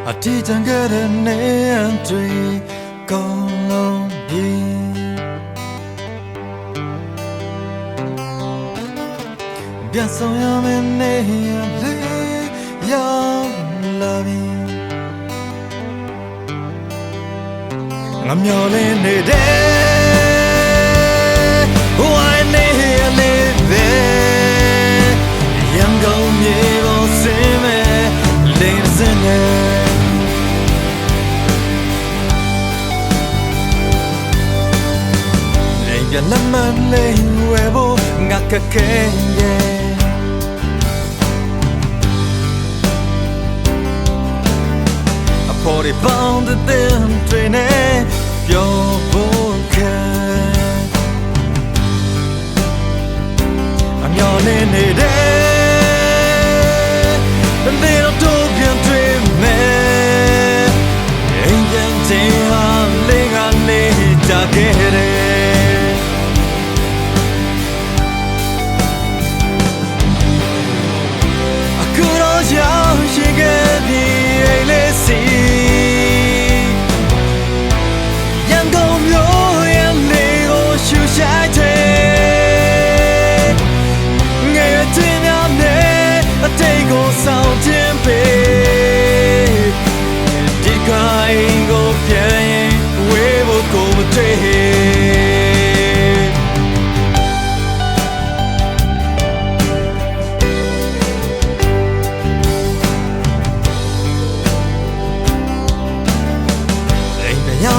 အတီးတန်ခဲ့တဲ့နေတွေကောင်းလုံးပြီပြန်ဆောင်ရမယ့်နေလေးရောက်လာပြီငါမျောလင်းနေတဲ့ဝိုင်းနေလေးပဲရန်ကုန်မြေပေါ်စင်မဲ့လင်းစင်နေอย่าละมันเลยเวโบงักกะแค่เย่พอได้บ้างแต่เต็มใจแน่ยอมบุกแค่I'm your nene day the little dog and dream man ain't young day I'm laying on it to get it she get me a lazy young go yo and lego shoe shine ngay trên em nè tay go sound trên bề đi cái go phía quê vô cùng tê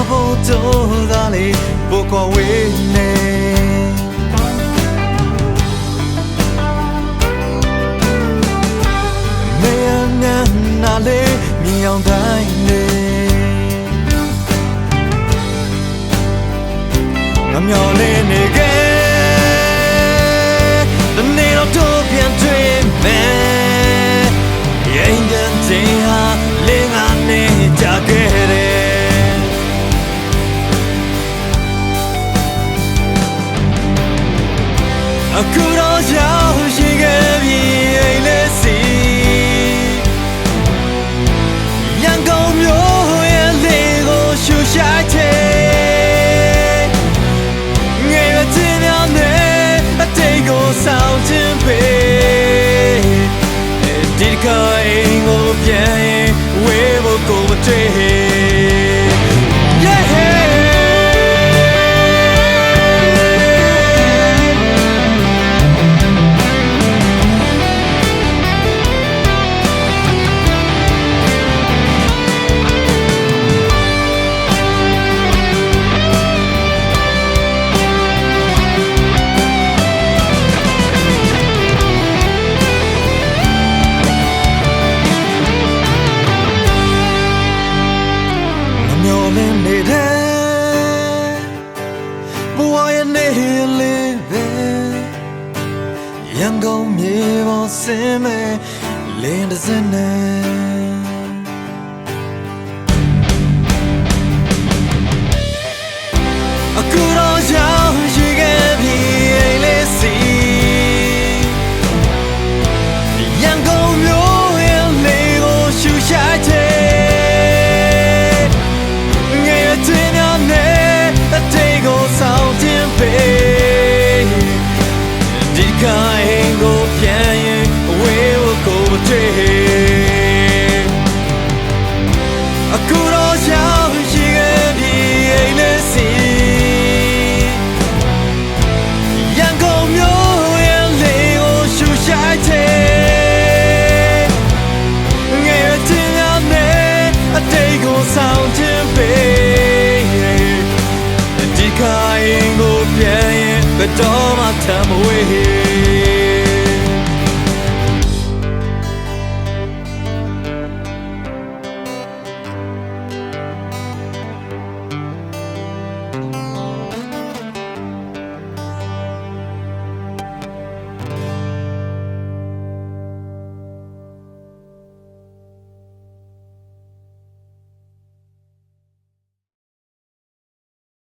vô tô ra lì vô qua quê nè mẹ ngàn na lê miêu đai nè ngắm nhỏ lên nè ghé đừng nên nó tô biển dream mẹ anh nhân chỉ ha lên anh nè cha ghéくろじゃ不思議に愛れし阳光묘也离我树下天爱我这样的这个少真悲地开我偏为我过追阳光မြေပေါ်စင်မဲ့လင်းတစ်စက်နဲ့အခုတော့ရောက်ရှိခဲ့ပြီအိမ်လေးစီ阳光မျိုးရဲ့လေးကိုရှူရှိုက်တဲ့ငယ်ရဲ့တင်ရနဲ့အတေးကိုဆောင်တင်ပေးဒီကအခုတော့ရောက်ရှိခဲ့ပြီအိမ်လေးစီရန်ကုန်မြို့ရဲ့လေးကိုရှူရှိုက်တဲ့ငယ်တင်ရနဲ့အတိတ်ကိုဆောင်ခြင်းပေးဒီခိုင်ကိုပြန်ရင်ဘယ်တော့မှထမ်းမဝေး